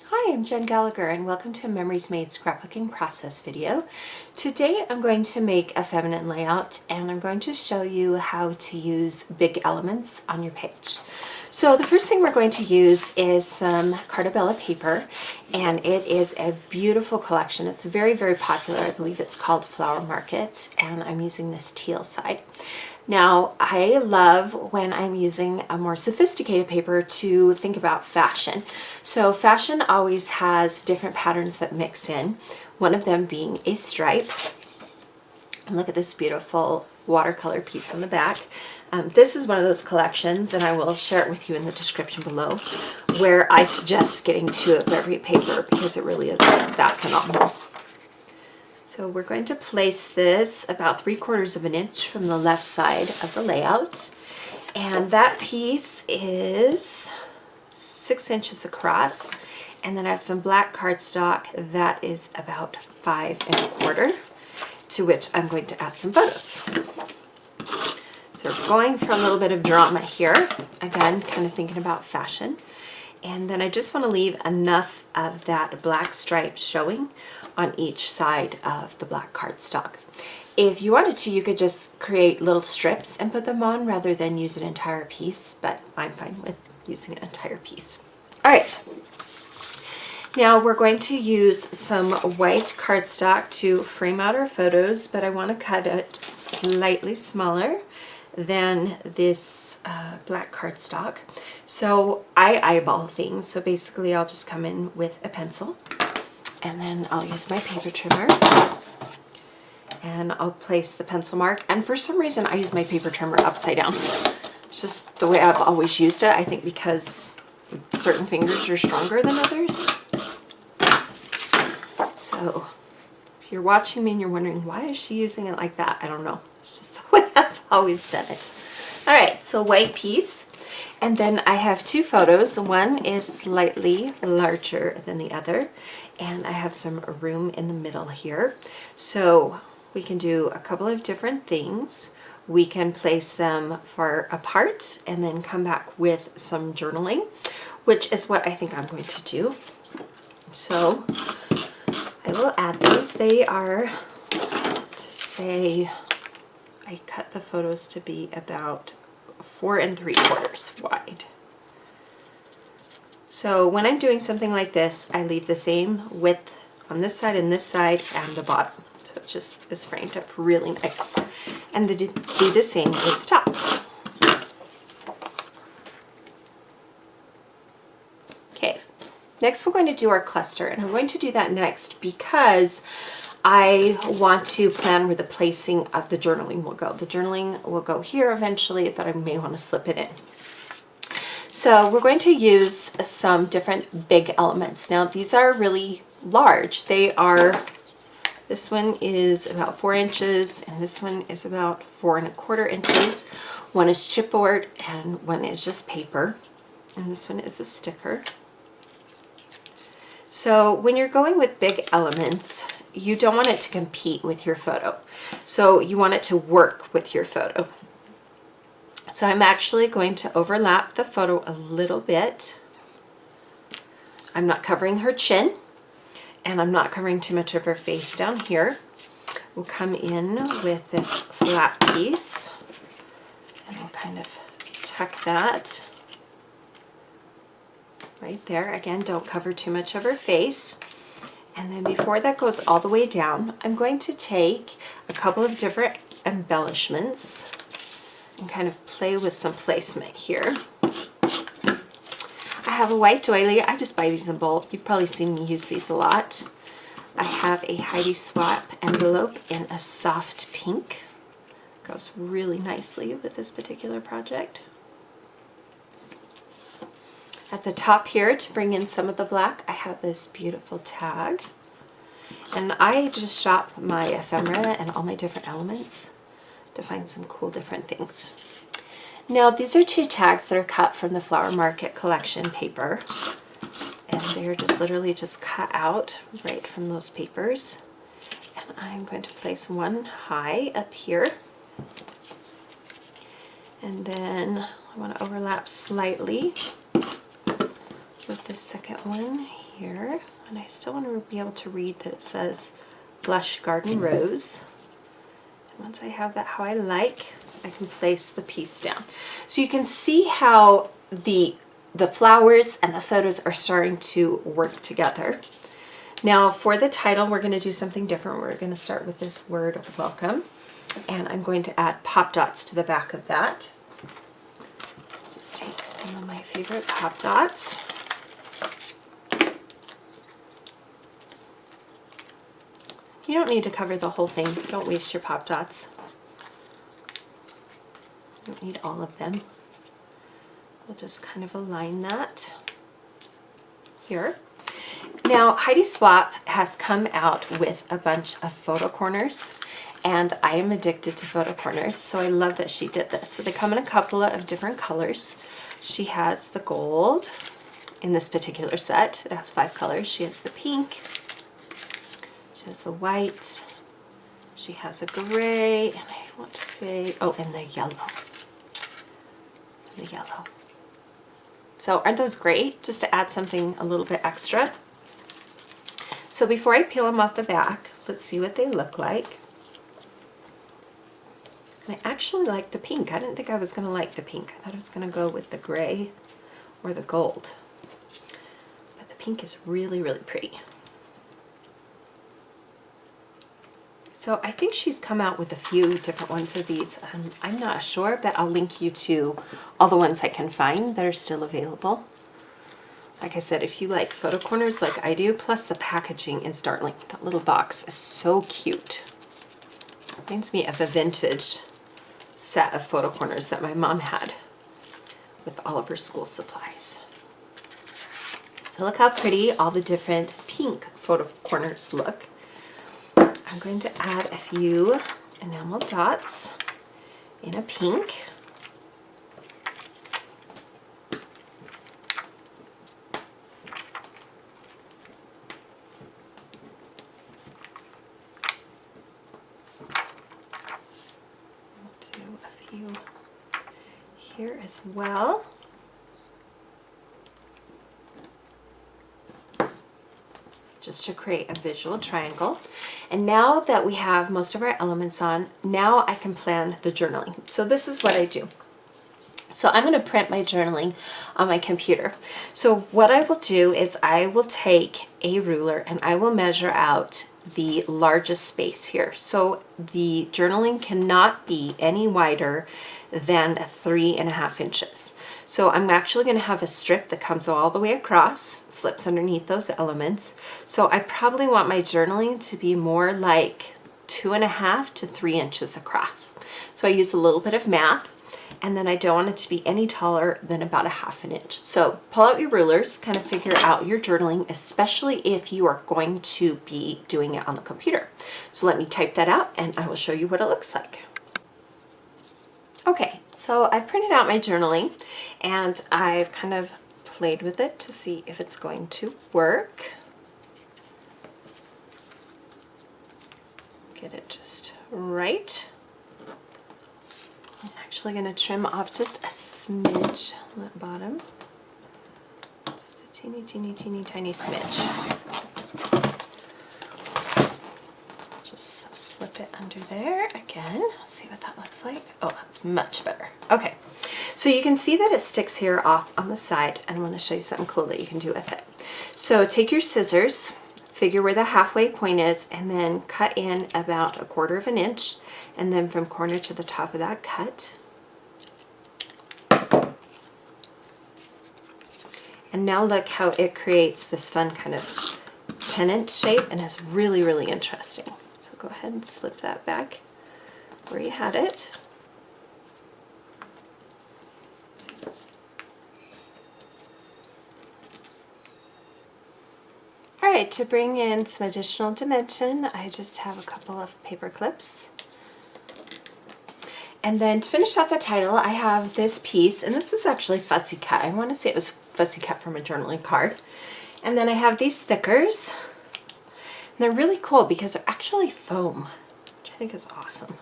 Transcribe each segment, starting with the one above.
Hi, I'm Jen Gallacher and welcome to a Memories Made scrapbooking process video. Today I'm going to make a feminine layout and I'm going to show you how to use big elements on your page. So the first thing we're going to use is some Carta paper, and it is a beautiful collection. It's very, very popular. I believe it's called Flower Market, and I'm using this teal side. Now, I love when I'm using a more sophisticated paper to think about fashion. So fashion always has different patterns that mix in, one of them being a stripe. And look at this beautiful watercolor piece on the back. This is one of those collections, and I will share it with you in the description below, where I suggest getting 2 of every paper because it really is that phenomenal. So we're going to place this about 3/4 of an inch from the left side of the layout. And that piece is 6 inches across. And then I have some black cardstock that is about 5 1/4, to which I'm going to add some photos. So we're going for a little bit of drama here. Again, kind of thinking about fashion. And then I just want to leave enough of that black stripe showing on each side of the black cardstock. If you wanted to, you could just create little strips and put them on rather than use an entire piece, but I'm fine with using an entire piece. All right. Now we're going to use some white cardstock to frame out our photos, but I want to cut it slightly smaller than this black cardstock. So I eyeball things. So basically I'll just come in with a pencil and then I'll use my paper trimmer and I'll place the pencil mark. And for some reason I use my paper trimmer upside down. It's just the way I've always used it. I think because certain fingers are stronger than others. So if you're watching me and you're wondering why is she using it like that, I don't know. It's just the way I've always done it. All right, so white piece. And then I have 2 photos. One is slightly larger than the other, and I have some room in the middle here. So we can do a couple of different things. We can place them far apart and then come back with some journaling, which is what I think I'm going to do. So I will add these. They are, to say, I cut the photos to be about 4 3/4 wide. So when I'm doing something like this, I leave the same width on this side and the bottom. So it just is framed up really nice. And do the same with the top. Okay, next we're going to do our cluster, and I'm going to do that next because I want to plan where the placing of the journaling will go. The journaling will go here eventually, but I may want to slip it in. So we're going to use some different big elements. Now these are really large. They are, this one is about 4 inches and this one is about 4 1/4 inches. One is chipboard and one is just paper. And this one is a sticker. So when you're going with big elements, you don't want it to compete with your photo. So you want it to work with your photo. So I'm actually going to overlap the photo a little bit. I'm not covering her chin, and I'm not covering too much of her face down here. We'll come in with this flat piece, and we'll kind of tuck that right there. Again, don't cover too much of her face. And then before that goes all the way down, I'm going to take a couple of different embellishments and kind of play with some placement here. I have a white doily. I just buy these in bulk. You've probably seen me use these a lot. I have a Heidi Swapp envelope in a soft pink. Goes really nicely with this particular project. At the top here, to bring in some of the black, I have this beautiful tag. And I just shop my ephemera and all my different elements to find some cool different things. Now these are 2 tags that are cut from the Flower Market collection paper. And they're just literally just cut out right from those papers. And I'm going to place one high up here. And then I want to overlap slightly with the second one here, and I still want to be able to read that it says Blush Garden Rose. And once I have that how I like, I can place the piece down. So you can see how the flowers and the photos are starting to work together. Now for the title, we're going to do something different. We're going to start with this word welcome, and I'm going to add pop dots to the back of that. Just take some of my favorite pop dots. You don't need to cover the whole thing. Don't waste your pop dots. You don't need all of them. We'll just kind of align that here. Now, Heidi Swapp has come out with a bunch of photo corners, and I am addicted to photo corners, so I love that she did this. So they come in a couple of different colors. She has the gold in this particular set. It has 5 colors. She has the pink, she has the white, she has a gray, and I want to say, oh, and the yellow. The yellow. So aren't those great? Just to add something a little bit extra. So before I peel them off the back, let's see what they look like. And I actually like the pink. I didn't think I was going to like the pink. I thought I was going to go with the gray or the gold. But the pink is really, really pretty. So I think she's come out with a few different ones of these. I'm not sure, but I'll link you to all the ones I can find that are still available. Like I said, if you like photo corners like I do, plus the packaging is darling. That little box is so cute. Reminds me of a vintage set of photo corners that my mom had with all of her school supplies. So look how pretty all the different pink photo corners look. I'm going to add a few enamel dots in a pink. Here as well. Just to create a visual triangle. And now that we have most of our elements on, now I can plan the journaling. So this is what I do. So I'm going to print my journaling on my computer. So what I will do is I will take a ruler and I will measure out the largest space here. So the journaling cannot be any wider than 3.5 inches. So I'm actually going to have a strip that comes all the way across, slips underneath those elements. So I probably want my journaling to be more like 2.5 to 3 inches across. So I use a little bit of math, and then I don't want it to be any taller than about 1/2 inch. So pull out your rulers, kind of figure out your journaling, especially if you are going to be doing it on the computer. So let me type that out and I will show you what it looks like. Okay, so I've printed out my journaling and I've kind of played with it to see if it's going to work. Get it just right. I'm actually going to trim off just a smidge on that bottom. Just a teeny, teeny, teeny, tiny smidge. Just slip it under there again. Let's see what that looks like. Oh, that's much better. Okay, so you can see that it sticks here off on the side, and I want to show you something cool that you can do with it. So take your scissors, figure where the halfway point is, and then cut in about 1/4 inch, and then from corner to the top of that cut. And now look how it creates this fun kind of pennant shape, and it's really, really interesting. So go ahead and slip that back where you had it. All right, to bring in some additional dimension, I just have a couple of paper clips. And then to finish off the title, I have this piece, and this was actually fussy cut. I want to say it was fussy cut from a journaling card. And then I have these stickers. And they're really cool because they're actually foam, which I think is awesome.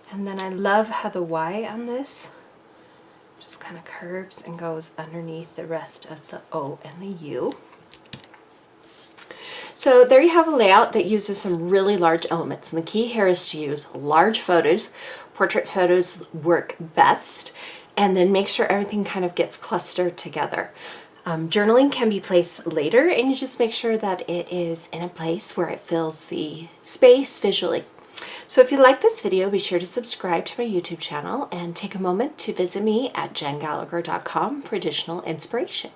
And then I love how the Y on this Just kind of curves and goes underneath the rest of the O and the U. So there you have a layout that uses some really large elements, and the key here is to use large photos. Portrait photos work best, and then make sure everything kind of gets clustered together. Journaling can be placed later, and you just make sure that it is in a place where it fills the space visually. So if you like this video, be sure to subscribe to my YouTube channel and take a moment to visit me at jengallacher.com for additional inspiration.